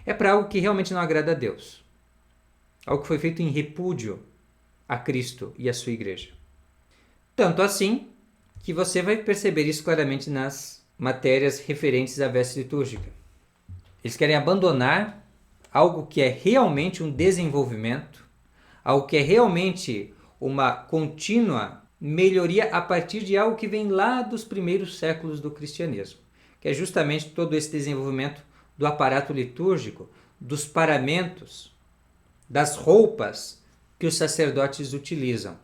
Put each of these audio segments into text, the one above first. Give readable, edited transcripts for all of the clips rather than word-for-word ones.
é para algo que realmente não agrada a Deus. Algo que foi feito em repúdio a Cristo e a sua igreja. Tanto assim que você vai perceber isso claramente nas matérias referentes à veste litúrgica. Eles querem abandonar algo que é realmente um desenvolvimento, algo que é realmente uma contínua melhoria a partir de algo que vem lá dos primeiros séculos do cristianismo, que é justamente todo esse desenvolvimento do aparato litúrgico, dos paramentos, das roupas que os sacerdotes utilizam.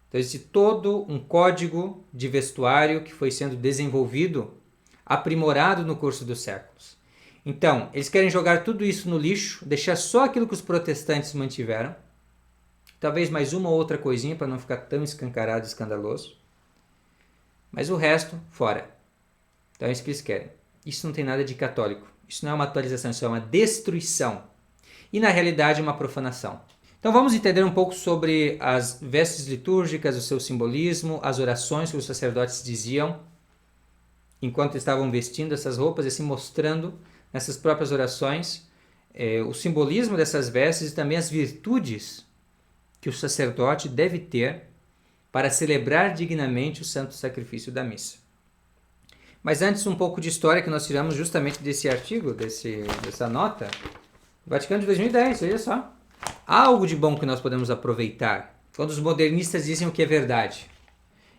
Então existe todo um código de vestuário que foi sendo desenvolvido, aprimorado no curso dos séculos. Então, eles querem jogar tudo isso no lixo, deixar só aquilo que os protestantes mantiveram, talvez mais uma ou outra coisinha para não ficar tão escancarado e escandaloso, mas o resto, fora. Então é isso que eles querem. Isso não tem nada de católico. Isso não é uma atualização, isso é uma destruição. E na realidade uma profanação. Então vamos entender um pouco sobre as vestes litúrgicas, o seu simbolismo, as orações que os sacerdotes diziam enquanto estavam vestindo essas roupas e assim mostrando nessas próprias orações o simbolismo dessas vestes e também as virtudes que o sacerdote deve ter para celebrar dignamente o santo sacrifício da missa. Mas antes, um pouco de história que nós tiramos justamente desse artigo, dessa nota. Vaticano de 2010, olha só. Há algo de bom que nós podemos aproveitar quando os modernistas dizem o que é verdade.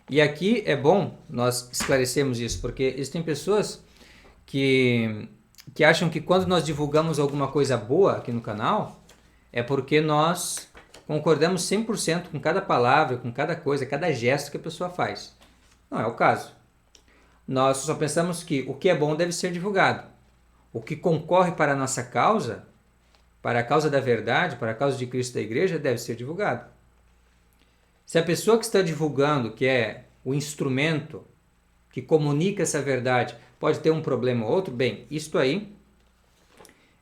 E aqui é bom nós esclarecermos isso, porque existem pessoas que acham que quando nós divulgamos alguma coisa boa aqui no canal, é porque nós concordamos 100% com cada palavra, com cada coisa, cada gesto que a pessoa faz. Não é o caso. Nós só pensamos que o que é bom deve ser divulgado. O que concorre para a nossa causa, para a causa da verdade, para a causa de Cristo e da Igreja, deve ser divulgado. Se a pessoa que está divulgando, que é o instrumento que comunica essa verdade, pode ter um problema ou outro, bem, isto aí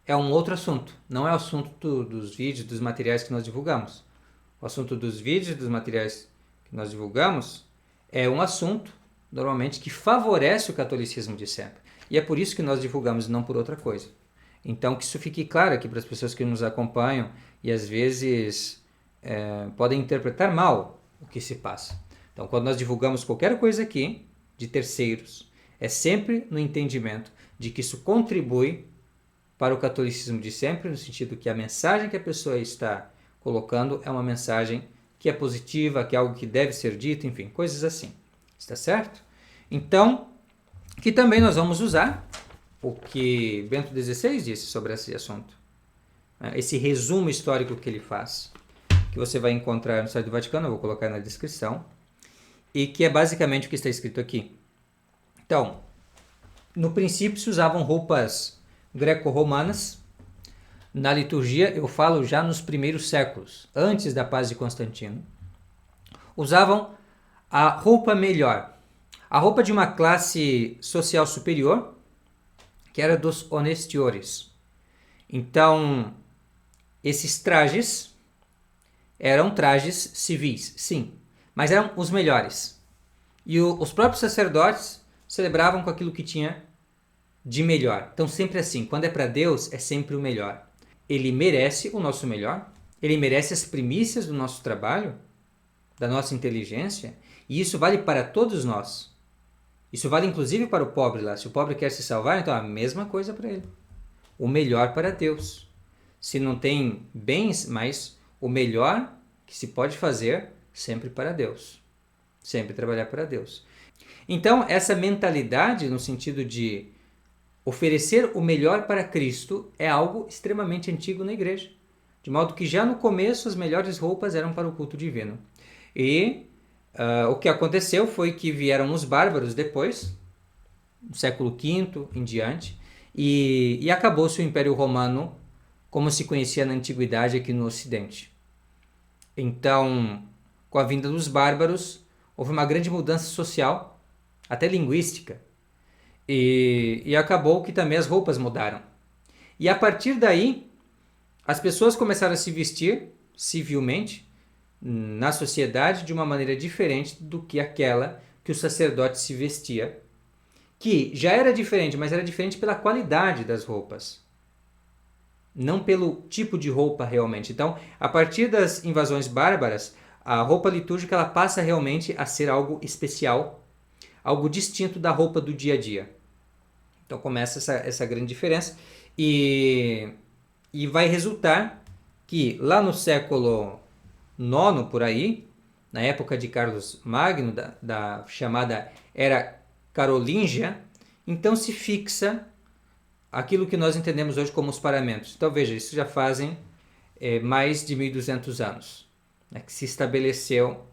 é um outro assunto. Não é o assunto dos vídeos, dos materiais que nós divulgamos. O assunto dos vídeos e dos materiais que nós divulgamos é um assunto, normalmente, que favorece o catolicismo de sempre. E é por isso que nós divulgamos, não por outra coisa. Então, que isso fique claro aqui para as pessoas que nos acompanham e às vezes podem interpretar mal o que se passa. Então, quando nós divulgamos qualquer coisa aqui, de terceiros, é sempre no entendimento de que isso contribui para o catolicismo de sempre, no sentido que a mensagem que a pessoa está colocando é uma mensagem que é positiva, que é algo que deve ser dito, enfim, coisas assim. Está certo? Então, que também nós vamos usar o que Bento XVI disse sobre esse assunto. Esse resumo histórico que ele faz, que você vai encontrar no site do Vaticano, eu vou colocar na descrição, e que é basicamente o que está escrito aqui. Então, no princípio se usavam roupas greco-romanas. Na liturgia, eu falo já nos primeiros séculos, antes da paz de Constantino, usavam a roupa melhor, a roupa de uma classe social superior, que era dos honestiores. Então, esses trajes eram trajes civis, sim, mas eram os melhores. E os próprios sacerdotes celebravam com aquilo que tinha de melhor. Então, sempre assim, quando é para Deus, é sempre o melhor. Ele merece o nosso melhor, ele merece as primícias do nosso trabalho, da nossa inteligência, e isso vale para todos nós. Isso vale inclusive para o pobre lá. Se o pobre quer se salvar, então a mesma coisa para ele. O melhor para Deus. Se não tem bens, mas o melhor que se pode fazer sempre para Deus. Sempre trabalhar para Deus. Então, essa mentalidade no sentido de oferecer o melhor para Cristo é algo extremamente antigo na igreja. De modo que já no começo as melhores roupas eram para o culto divino. E o que aconteceu foi que vieram os bárbaros depois, no século V em diante, e acabou-se o Império Romano como se conhecia na Antiguidade aqui no Ocidente. Então, com a vinda dos bárbaros, houve uma grande mudança social, até linguística, e acabou que também as roupas mudaram. E a partir daí, as pessoas começaram a se vestir civilmente na sociedade de uma maneira diferente do que aquela que o sacerdote se vestia, que já era diferente, mas era diferente pela qualidade das roupas. não pelo tipo de roupa realmente. Então, a partir das invasões bárbaras, a roupa litúrgica ela passa realmente a ser algo especial, algo distinto da roupa do dia a dia. Então começa essa grande diferença e vai resultar que lá no século IX, por aí, na época de Carlos Magno, da chamada Era Carolíngia, então se fixa aquilo que nós entendemos hoje como os paramentos. Então veja, isso já fazem mais de 1200 anos, né, que se estabeleceu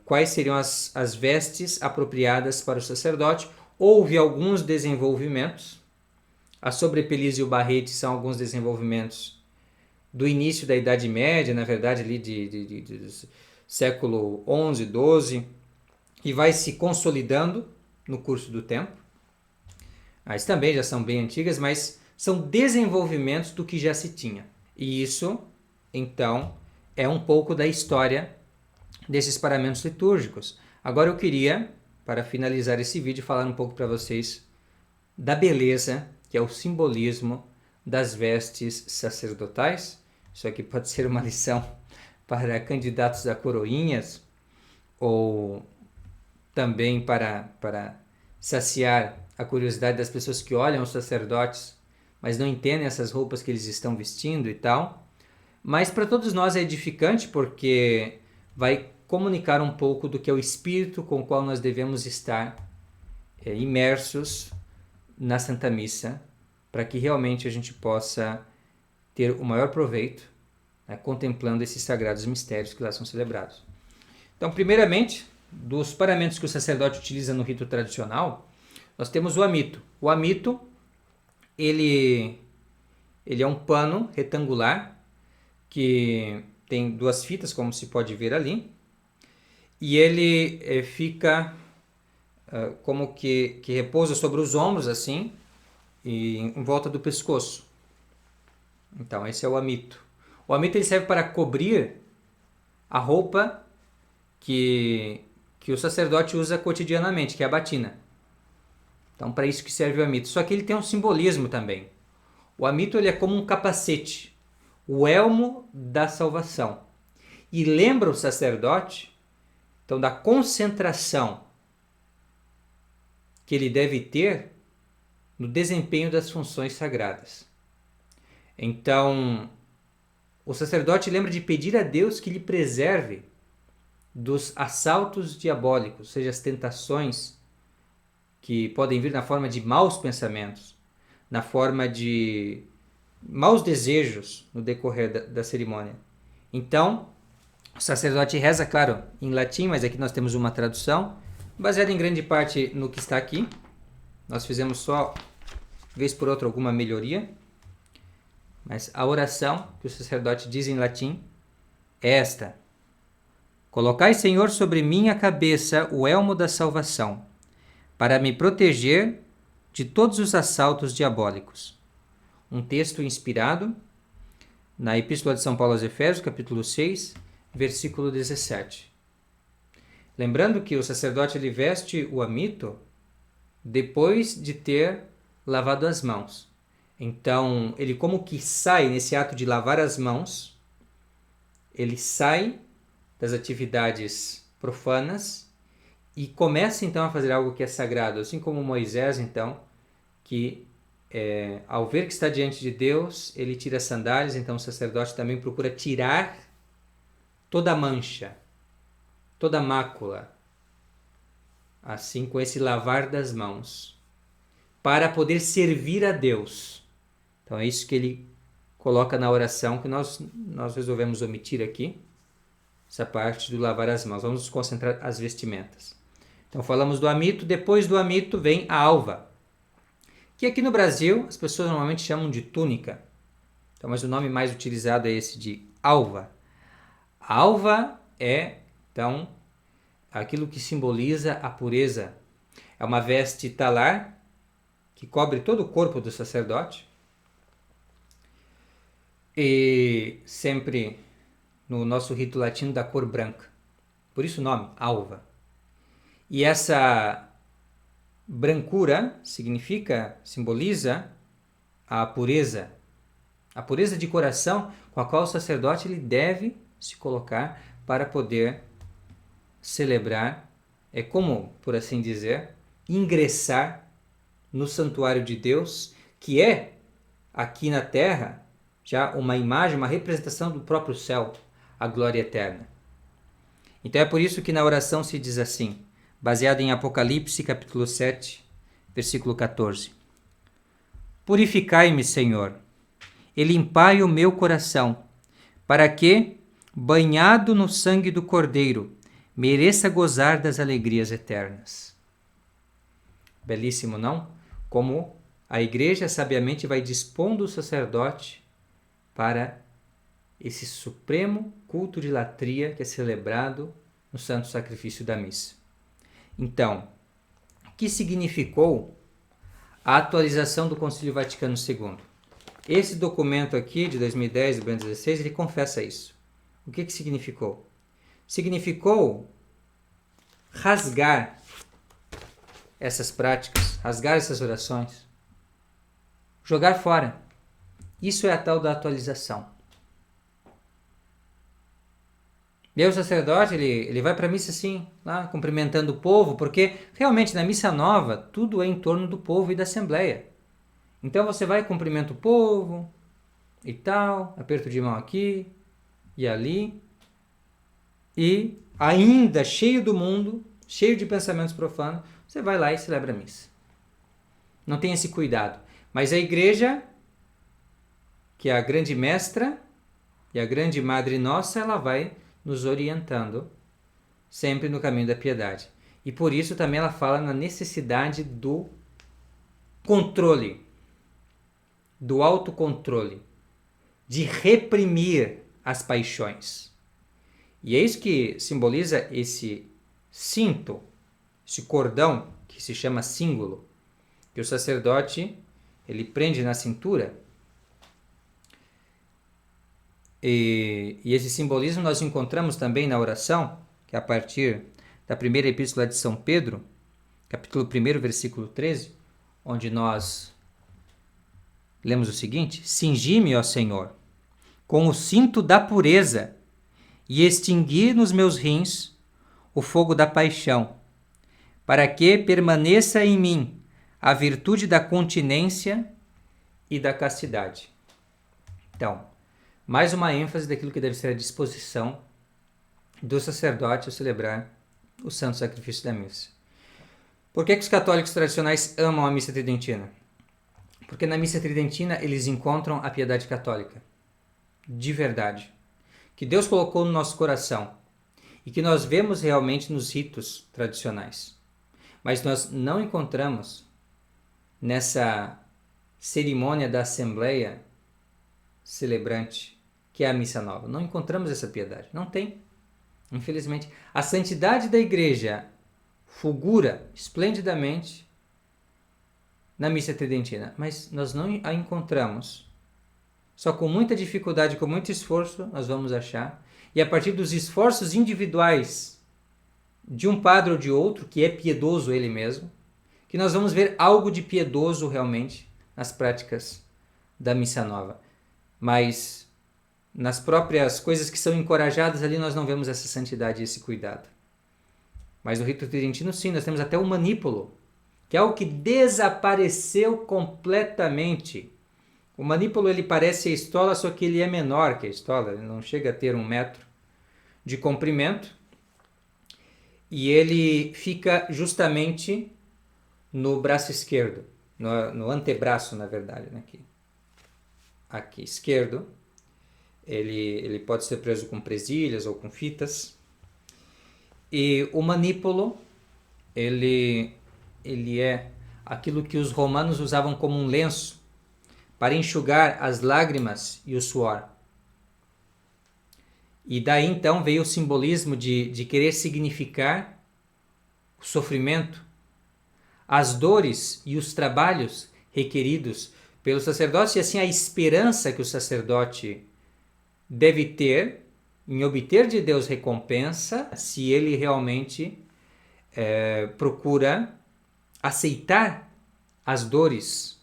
quais seriam as vestes apropriadas para o sacerdote. Houve alguns desenvolvimentos, a sobrepeliz e o barrete são alguns desenvolvimentos do início da Idade Média, na verdade ali de século XI, XII, e vai se consolidando no curso do tempo. As também já são bem antigas, mas são desenvolvimentos do que já se tinha. E isso, então, é um pouco da história desses paramentos litúrgicos. Agora eu queria, para finalizar esse vídeo, falar um pouco para vocês da beleza, que é o simbolismo das vestes sacerdotais. Isso aqui pode ser uma lição para candidatos a coroinhas ou também para saciar a curiosidade das pessoas que olham os sacerdotes, mas não entendem essas roupas que eles estão vestindo e tal. Mas para todos nós é edificante porque vai comunicar um pouco do que é o espírito com o qual nós devemos estar imersos na Santa Missa, para que realmente a gente possa ter o maior proveito, né, contemplando esses sagrados mistérios que lá são celebrados. Então, primeiramente, dos paramentos que o sacerdote utiliza no rito tradicional, nós temos o amito. O amito, ele é um pano retangular que tem duas fitas, como se pode ver ali, e ele fica como que repousa sobre os ombros, assim, e em volta do pescoço. Então, esse é o amito. O amito ele serve para cobrir a roupa que o sacerdote usa cotidianamente, que é a batina. Então, para isso que serve o amito. Só que ele tem um simbolismo também. O amito ele é como um capacete, o elmo da salvação. E lembra o sacerdote, então, da concentração que ele deve ter no desempenho das funções sagradas. Então, o sacerdote lembra de pedir a Deus que lhe preserve dos assaltos diabólicos, ou seja, as tentações que podem vir na forma de maus pensamentos, na forma de maus desejos no decorrer da cerimônia. Então, o sacerdote reza, claro, em latim, mas aqui nós temos uma tradução, baseada em grande parte no que está aqui. Nós fizemos só, vez por outra, alguma melhoria. Mas a oração que o sacerdote diz em latim é esta: Colocai, Senhor, sobre minha cabeça o elmo da salvação, para me proteger de todos os assaltos diabólicos. Um texto inspirado na Epístola de São Paulo aos Efésios, capítulo 6, versículo 17. Lembrando que o sacerdote ele veste o amito depois de ter lavado as mãos. Então, ele como que sai nesse ato de lavar as mãos, ele sai das atividades profanas e começa então a fazer algo que é sagrado, assim como Moisés, então, que ao ver que está diante de Deus, ele tira as sandálias, então o sacerdote também procura tirar toda a mancha, toda a mácula, assim com esse lavar das mãos, para poder servir a Deus. Então é isso que ele coloca na oração, que nós resolvemos omitir aqui, essa parte do lavar as mãos. Vamos nos concentrar as vestimentas. Então falamos do amito, depois do amito vem a alva, que aqui no Brasil as pessoas normalmente chamam de túnica, então, mas o nome mais utilizado é esse de alva. A alva é, então, aquilo que simboliza a pureza. É uma veste talar que cobre todo o corpo do sacerdote e sempre no nosso rito latino da cor branca. Por isso o nome, alva. E essa brancura simboliza a pureza. A pureza de coração com a qual o sacerdote ele deve se colocar para poder celebrar, é como, por assim dizer, ingressar no santuário de Deus, que é, aqui na terra, já uma imagem, uma representação do próprio céu, a glória eterna. Então é por isso que na oração se diz assim, baseado em Apocalipse, capítulo 7, versículo 14. Purificai-me, Senhor, e limpai o meu coração, para que, banhado no sangue do Cordeiro, mereça gozar das alegrias eternas. Belíssimo, não? Como a igreja sabiamente vai dispondo o sacerdote para esse supremo culto de latria que é celebrado no santo sacrifício da missa. Então, o que significou a atualização do Concílio Vaticano II? Esse documento aqui, de 2010, do Bento XVI, ele confessa isso. O que significou? Significou rasgar essas práticas, rasgar essas orações, jogar fora. Isso é a tal da atualização. E aí o sacerdote, ele vai para a missa assim, lá, cumprimentando o povo, porque realmente na missa nova tudo é em torno do povo e da assembleia. Então você vai, cumprimenta o povo e tal, aperto de mão aqui e ali, e ainda cheio do mundo, cheio de pensamentos profanos, você vai lá e celebra a missa. Não tem esse cuidado. Mas a igreja, que é a grande mestra e a grande madre nossa, ela vai nos orientando sempre no caminho da piedade. E por isso também ela fala na necessidade do controle, do autocontrole, de reprimir as paixões. E é isso que simboliza esse cinto, esse cordão que se chama símbolo, que o sacerdote ele prende na cintura. E esse simbolismo nós encontramos também na oração, que é a partir da primeira epístola de São Pedro, capítulo 1, versículo 13, onde nós lemos o seguinte: cingi-me, ó Senhor, com o cinto da pureza e extingui nos meus rins o fogo da paixão, para que permaneça em mim a virtude da continência e da castidade. Então, mais uma ênfase daquilo que deve ser a disposição do sacerdote ao celebrar o santo sacrifício da missa. Por que os católicos tradicionais amam a missa tridentina? Porque na missa tridentina eles encontram a piedade católica, de verdade, que Deus colocou no nosso coração e que nós vemos realmente nos ritos tradicionais. Mas nós não encontramos nessa cerimônia da Assembleia celebrante, que é a missa nova. Não encontramos essa piedade. Não tem. Infelizmente. A santidade da igreja fulgura esplendidamente na missa tridentina, mas nós não a encontramos. Só com muita dificuldade, com muito esforço, nós vamos achar. E a partir dos esforços individuais de um padre ou de outro, que é piedoso ele mesmo, que nós vamos ver algo de piedoso realmente nas práticas da missa nova. Mas nas próprias coisas que são encorajadas ali nós não vemos essa santidade e esse cuidado. Mas no rito tridentino sim, nós temos até o manípulo, que é algo que desapareceu completamente. O manípulo ele parece a estola, só que ele é menor que a estola, ele não chega a ter 1 metro de comprimento, e ele fica justamente no braço esquerdo, no antebraço, na verdade, né? Aqui esquerdo. Ele pode ser preso com presilhas ou com fitas. E o manípulo, ele é aquilo que os romanos usavam como um lenço para enxugar as lágrimas e o suor. E daí então veio o simbolismo de querer significar o sofrimento, as dores e os trabalhos requeridos pelo sacerdote, e assim a esperança que o sacerdote deve ter em obter de Deus recompensa se ele realmente procura aceitar as dores,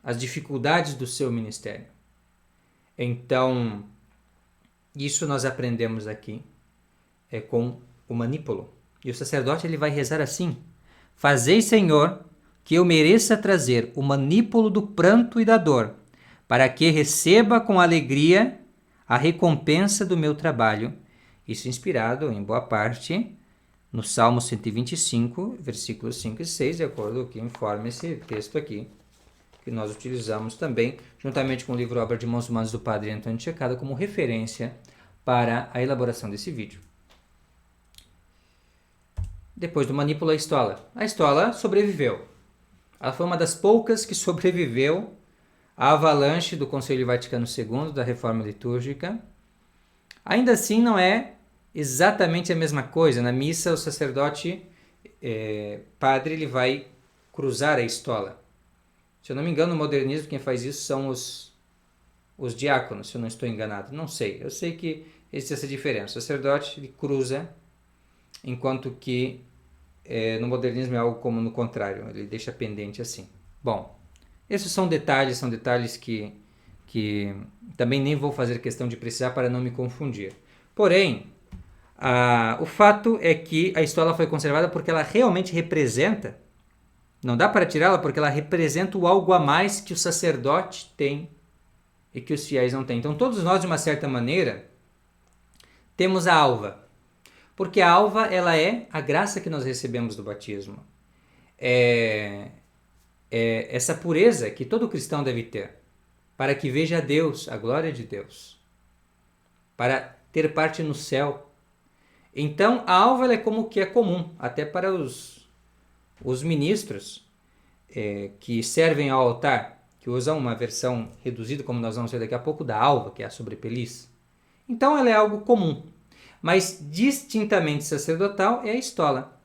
as dificuldades do seu ministério. Então, isso nós aprendemos aqui com o manípulo. E o sacerdote ele vai rezar assim: Fazei, Senhor, que eu mereça trazer o manípulo do pranto e da dor, para que receba com alegria a recompensa do meu trabalho. Isso inspirado, em boa parte, no Salmo 125, versículos 5 e 6, de acordo com o que informa esse texto aqui, que nós utilizamos também, juntamente com o livro Obra de Mãos Humanas do Padre Antônio Tchekada, como referência para a elaboração desse vídeo. Depois do manípulo, a estola. A estola sobreviveu. Ela foi uma das poucas que sobreviveu à avalanche do Concílio Vaticano II, da Reforma Litúrgica. Ainda assim, não é exatamente a mesma coisa. Na missa, o sacerdote, padre, ele vai cruzar a estola. Se eu não me engano, no modernismo, quem faz isso são os diáconos, se eu não estou enganado. Não sei. Eu sei que existe essa diferença. O sacerdote ele cruza, enquanto que no modernismo é algo como no contrário. Ele deixa pendente assim. Bom, esses são detalhes que também nem vou fazer questão de precisar para não me confundir. Porém, o fato é que a estola foi conservada porque ela realmente representa, não dá para tirá-la porque ela representa o algo a mais que o sacerdote tem e que os fiéis não têm. Então todos nós, de uma certa maneira, temos a alva. Porque a alva ela é a graça que nós recebemos do batismo. É essa pureza que todo cristão deve ter, para que veja a Deus, a glória de Deus, para ter parte no céu. Então, a alva ela é como que é comum, até para os ministros que servem ao altar, que usam uma versão reduzida, como nós vamos ver daqui a pouco, da alva, que é a sobrepeliz. Então, ela é algo comum, mas distintamente sacerdotal é a estola.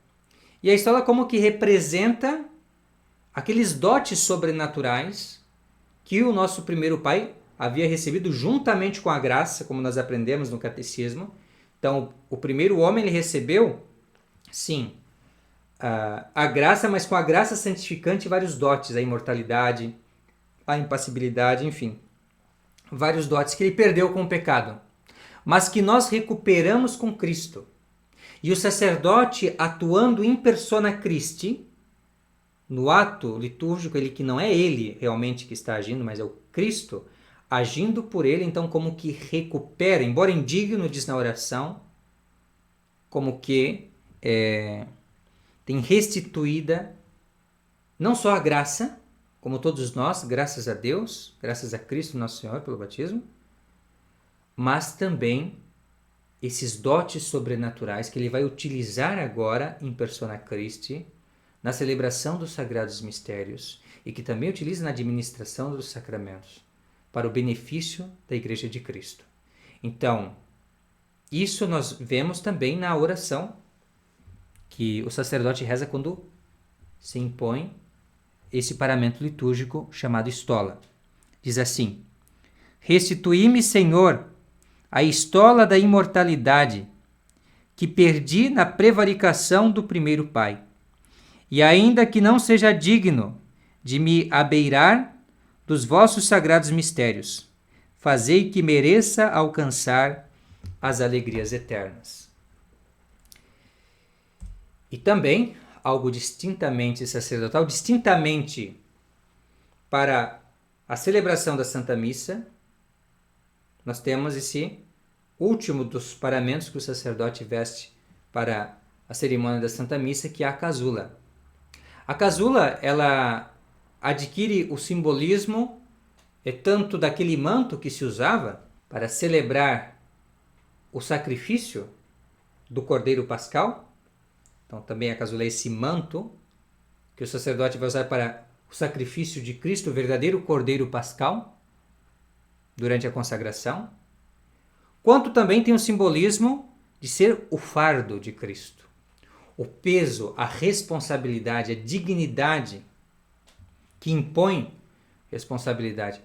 E a estola como que representa aqueles dotes sobrenaturais que o nosso primeiro pai havia recebido juntamente com a graça, como nós aprendemos no catecismo. Então, o primeiro homem ele recebeu, sim, a graça, mas com a graça santificante vários dotes, a imortalidade, a impassibilidade, enfim, vários dotes que ele perdeu com o pecado, mas que nós recuperamos com Cristo. E o sacerdote, atuando in persona Christi, no ato litúrgico, ele que não é ele realmente que está agindo, mas é o Cristo, agindo por ele, então como que recupera, embora indigno, diz na oração, como que tem restituída não só a graça, como todos nós, graças a Deus, graças a Cristo Nosso Senhor pelo batismo, mas também esses dotes sobrenaturais que ele vai utilizar agora em persona Christi, na celebração dos sagrados mistérios e que também utiliza na administração dos sacramentos, para o benefício da Igreja de Cristo. Então, isso nós vemos também na oração que o sacerdote reza quando se impõe esse paramento litúrgico chamado estola. Diz assim: Restituí-me, Senhor, a estola da imortalidade que perdi na prevaricação do primeiro pai. E ainda que não seja digno de me abeirar dos vossos sagrados mistérios, fazei que mereça alcançar as alegrias eternas. E também, algo distintamente sacerdotal, distintamente para a celebração da Santa Missa, nós temos esse último dos paramentos que o sacerdote veste para a cerimônia da Santa Missa, que é a casula. A casula, ela adquire o simbolismo tanto daquele manto que se usava para celebrar o sacrifício do Cordeiro Pascal. Então também a casula é esse manto que o sacerdote vai usar para o sacrifício de Cristo, o verdadeiro Cordeiro Pascal, durante a consagração. Quanto também tem o simbolismo de ser o fardo de Cristo. O peso, a responsabilidade, a dignidade que impõe responsabilidade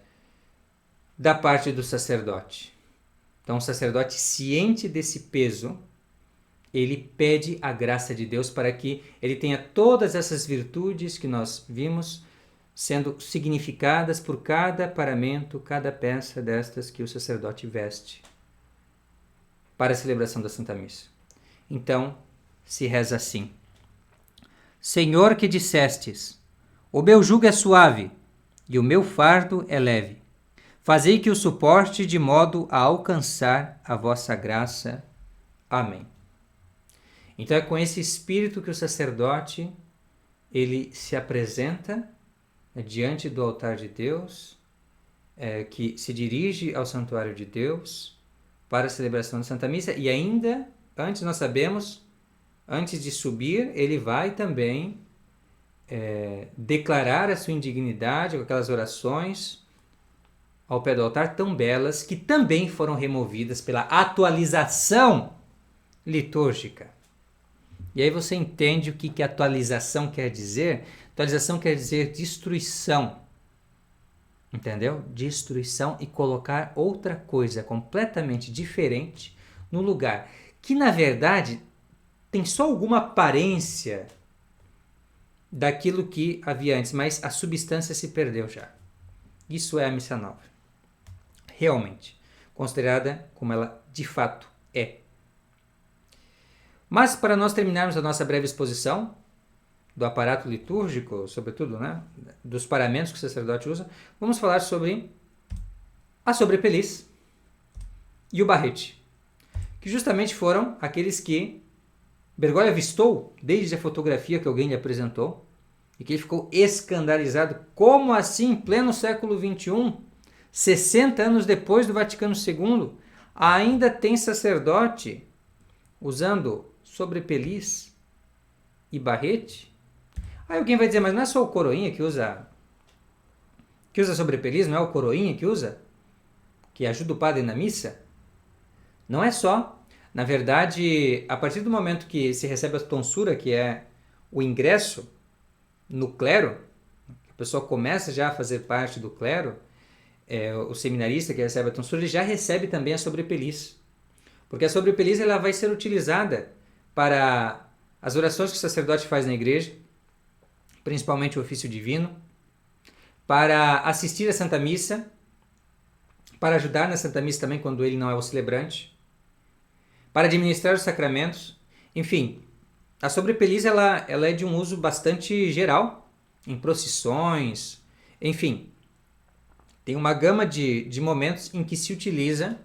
da parte do sacerdote. Então, o sacerdote, ciente desse peso, ele pede a graça de Deus para que ele tenha todas essas virtudes que nós vimos sendo significadas por cada paramento, cada peça destas que o sacerdote veste para a celebração da Santa Missa. Então, se reza assim: Senhor, que dissestes, o meu jugo é suave e o meu fardo é leve. Fazei que o suporte de modo a alcançar a vossa graça. Amém. Então é com esse espírito que o sacerdote ele se apresenta diante do altar de Deus, que se dirige ao santuário de Deus para a celebração da Santa Missa, e ainda, antes nós sabemos, antes de subir, ele vai também declarar a sua indignidade com aquelas orações ao pé do altar tão belas, que também foram removidas pela atualização litúrgica. E aí você entende o que atualização quer dizer? Atualização quer dizer destruição. Entendeu? Destruição e colocar outra coisa completamente diferente no lugar. Que, na verdade, tem só alguma aparência daquilo que havia antes, mas a substância se perdeu já. Isso é a missa nova. Realmente. Considerada como ela de fato é. Mas, para nós terminarmos a nossa breve exposição do aparato litúrgico, sobretudo, né, dos paramentos que o sacerdote usa, vamos falar sobre a sobrepeliz e o barrete, que justamente foram aqueles que Bergoglio avistou desde a fotografia que alguém lhe apresentou e que ele ficou escandalizado. Como assim, em pleno século XXI, 60 anos depois do Vaticano II, ainda tem sacerdote usando sobrepeliz e barrete? Aí alguém vai dizer, mas não é só o coroinha que usa sobrepeliz, não é o coroinha que usa? Que ajuda o padre na missa? Não é só. Na verdade, a partir do momento que se recebe a tonsura, que é o ingresso no clero, a pessoa começa já a fazer parte do clero, o seminarista que recebe a tonsura, ele já recebe também a sobrepeliz. Porque a sobrepeliz ela vai ser utilizada para as orações que o sacerdote faz na igreja, principalmente o ofício divino, para assistir à Santa Missa, para ajudar na Santa Missa também quando ele não é o celebrante, para administrar os sacramentos. Enfim, a sobrepeliz ela é de um uso bastante geral, em procissões, enfim. Tem uma gama de momentos em que se utiliza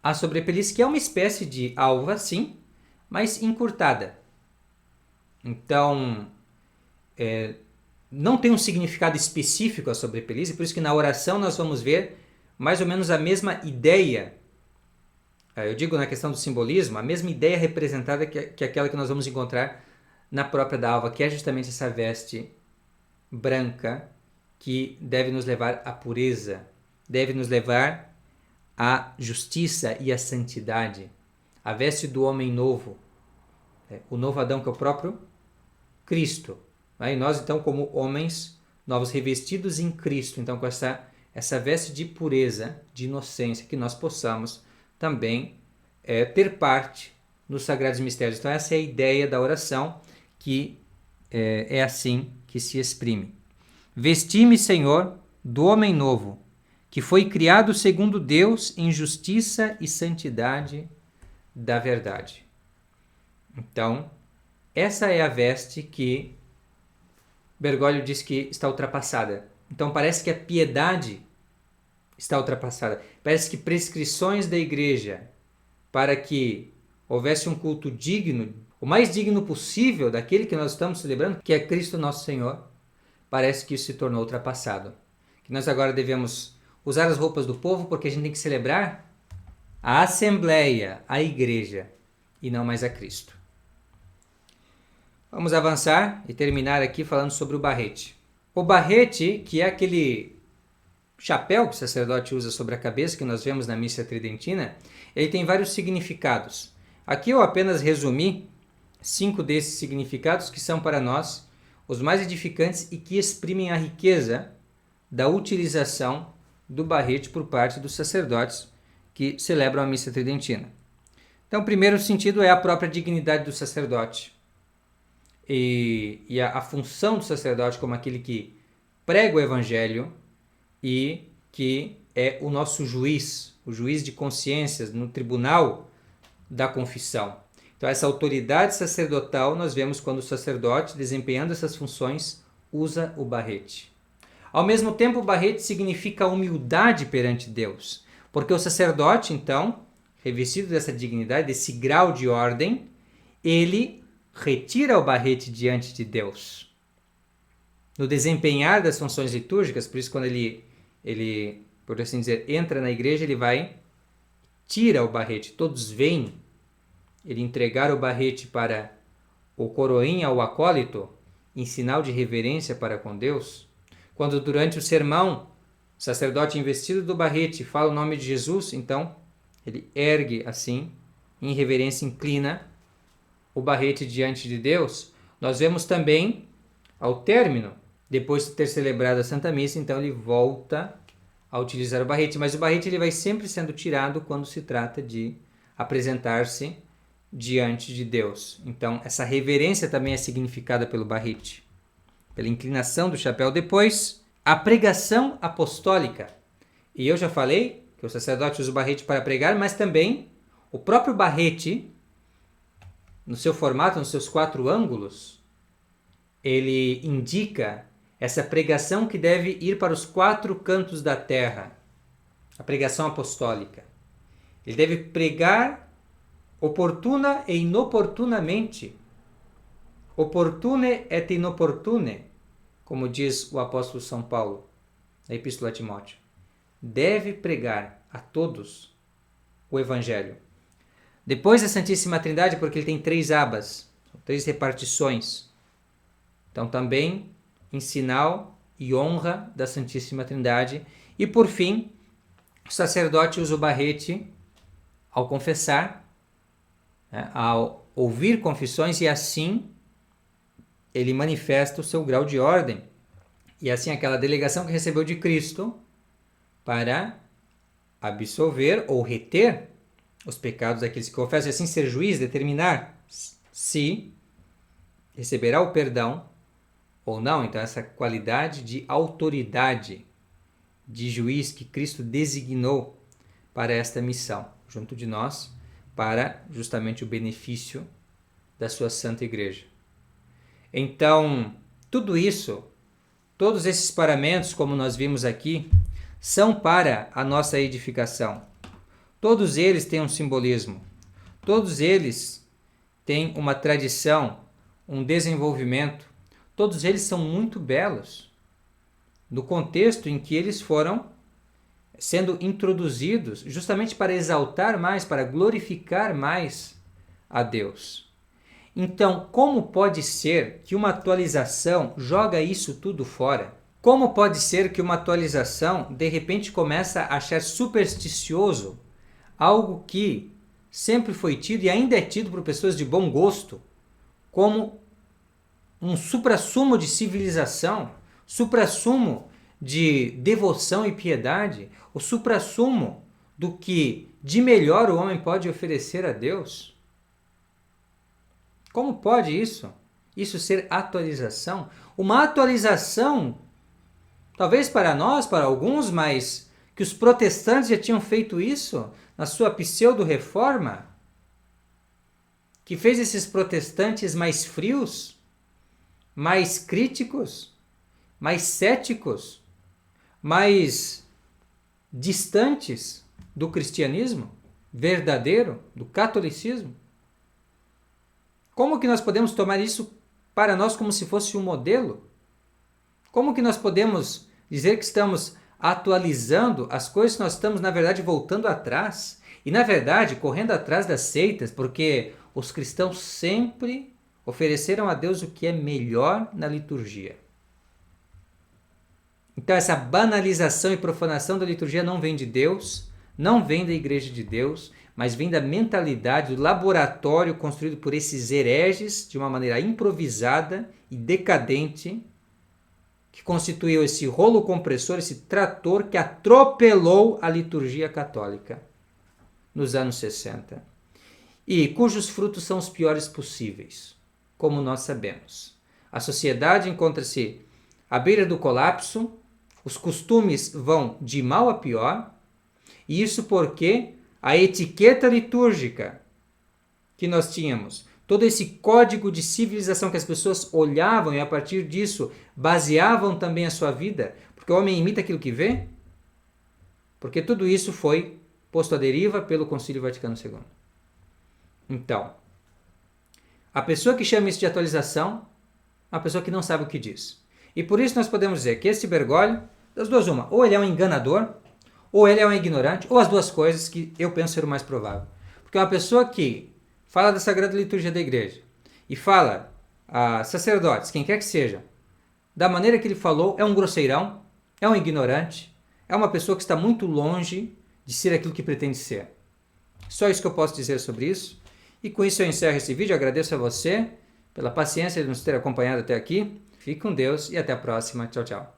a sobrepeliz, que é uma espécie de alva, sim, mas encurtada. Então, não tem um significado específico a sobrepeliz, e por isso que na oração nós vamos ver mais ou menos a mesma ideia. Eu digo na questão do simbolismo, a mesma ideia representada que aquela que nós vamos encontrar na própria da alva, que é justamente essa veste branca que deve nos levar à pureza, deve nos levar à justiça e à santidade. A veste do homem novo, o novo Adão, que é o próprio Cristo. E nós, então, como homens novos, revestidos em Cristo, então com essa veste de pureza, de inocência, que nós possamos também ter parte nos sagrados mistérios. Então essa é a ideia da oração, que é assim que se exprime. Vesti-me, Senhor, do homem novo, que foi criado segundo Deus em justiça e santidade da verdade. Então, essa é a veste que Bergoglio diz que está ultrapassada. Então parece que a piedade está ultrapassada. Parece que prescrições da igreja para que houvesse um culto digno, o mais digno possível daquele que nós estamos celebrando, que é Cristo nosso Senhor, parece que isso se tornou ultrapassado. Que nós agora devemos usar as roupas do povo porque a gente tem que celebrar a Assembleia, a igreja, e não mais a Cristo. Vamos avançar e terminar aqui falando sobre o barrete. O barrete, que é aquele chapéu que o sacerdote usa sobre a cabeça, que nós vemos na missa tridentina, ele tem vários significados. Aqui eu apenas resumi 5 desses significados que são para nós os mais edificantes e que exprimem a riqueza da utilização do barrete por parte dos sacerdotes que celebram a missa tridentina. Então, o primeiro sentido é a própria dignidade do sacerdote e a função do sacerdote como aquele que prega o Evangelho e que é o nosso juiz, o juiz de consciências no tribunal da confissão. Então, essa autoridade sacerdotal nós vemos quando o sacerdote, desempenhando essas funções, usa o barrete. Ao mesmo tempo, o barrete significa humildade perante Deus, porque o sacerdote, então, revestido dessa dignidade, desse grau de ordem, ele retira o barrete diante de Deus. No desempenhar das funções litúrgicas, por isso quando ele, por assim dizer, entra na igreja, ele tira o barrete, todos veem ele entregar o barrete para o coroinha ou acólito, em sinal de reverência para com Deus. Quando durante o sermão, o sacerdote investido do barrete fala o nome de Jesus, então ele ergue assim, em reverência, inclina o barrete diante de Deus. Nós vemos também, ao término, depois de ter celebrado a Santa Missa, então ele volta a utilizar o barrete, mas o barrete ele vai sempre sendo tirado quando se trata de apresentar-se diante de Deus. Então, essa reverência também é significada pelo barrete, pela inclinação do chapéu. Depois, a pregação apostólica. E eu já falei que o sacerdote usa o barrete para pregar, mas também o próprio barrete, no seu formato, nos seus 4 ângulos, ele indica essa pregação que deve ir para os 4 cantos da terra, a pregação apostólica. Ele deve pregar oportuna e inoportunamente, opportune et inopportune, como diz o apóstolo São Paulo na Epístola a Timóteo. Deve pregar a todos o Evangelho. Depois a Santíssima Trindade, porque ele tem 3 abas, 3 repartições. Então também em sinal e honra da Santíssima Trindade. E por fim, o sacerdote usa o barrete ao confessar, ao ouvir confissões, e assim ele manifesta o seu grau de ordem. E assim aquela delegação que recebeu de Cristo para absolver ou reter os pecados daqueles que confessam, e assim ser juiz, determinar se receberá o perdão ou não. Então essa qualidade de autoridade de juiz que Cristo designou para esta missão, junto de nós, para justamente o benefício da sua Santa Igreja. Então, tudo isso, todos esses paramentos, como nós vimos aqui, são para a nossa edificação. Todos eles têm um simbolismo. Todos eles têm uma tradição, um desenvolvimento. Todos eles são muito belos no contexto em que eles foram sendo introduzidos justamente para exaltar mais, para glorificar mais a Deus. Então, como pode ser que uma atualização joga isso tudo fora? Como pode ser que uma atualização de repente começa a achar supersticioso algo que sempre foi tido e ainda é tido por pessoas de bom gosto como um suprassumo de civilização, suprassumo de devoção e piedade, o suprassumo do que de melhor o homem pode oferecer a Deus? Como pode isso? Isso ser atualização? Uma atualização, talvez para nós, para alguns, mas que os protestantes já tinham feito isso na sua pseudo-reforma, que fez esses protestantes mais frios, mais críticos, mais céticos, mais distantes do cristianismo verdadeiro, do catolicismo. Como que nós podemos tomar isso para nós como se fosse um modelo? Como que nós podemos dizer que estamos atualizando as coisas, nós estamos, na verdade, voltando atrás? E, na verdade, correndo atrás das seitas, porque os cristãos sempre ofereceram a Deus o que é melhor na liturgia. Então, essa banalização e profanação da liturgia não vem de Deus, não vem da Igreja de Deus, mas vem da mentalidade, do laboratório construído por esses hereges de uma maneira improvisada e decadente, que constituiu esse rolo compressor, esse trator que atropelou a liturgia católica nos anos 60 e cujos frutos são os piores possíveis, como nós sabemos. A sociedade encontra-se à beira do colapso, os costumes vão de mal a pior, e isso porque a etiqueta litúrgica que nós tínhamos, todo esse código de civilização que as pessoas olhavam e a partir disso baseavam também a sua vida, porque o homem imita aquilo que vê, porque tudo isso foi posto à deriva pelo Concílio Vaticano II. Então, a pessoa que chama isso de atualização, é uma pessoa que não sabe o que diz. E por isso nós podemos dizer que esse Bergoglio, das duas uma, ou ele é um enganador, ou ele é um ignorante, ou as duas coisas, que eu penso ser o mais provável. Porque uma pessoa que fala da Sagrada Liturgia da Igreja e fala a sacerdotes, quem quer que seja, da maneira que ele falou, é um grosseirão, é um ignorante, é uma pessoa que está muito longe de ser aquilo que pretende ser. Só isso que eu posso dizer sobre isso. E com isso eu encerro esse vídeo. Eu agradeço a você pela paciência de nos ter acompanhado até aqui. Fique com Deus e até a próxima. Tchau, tchau.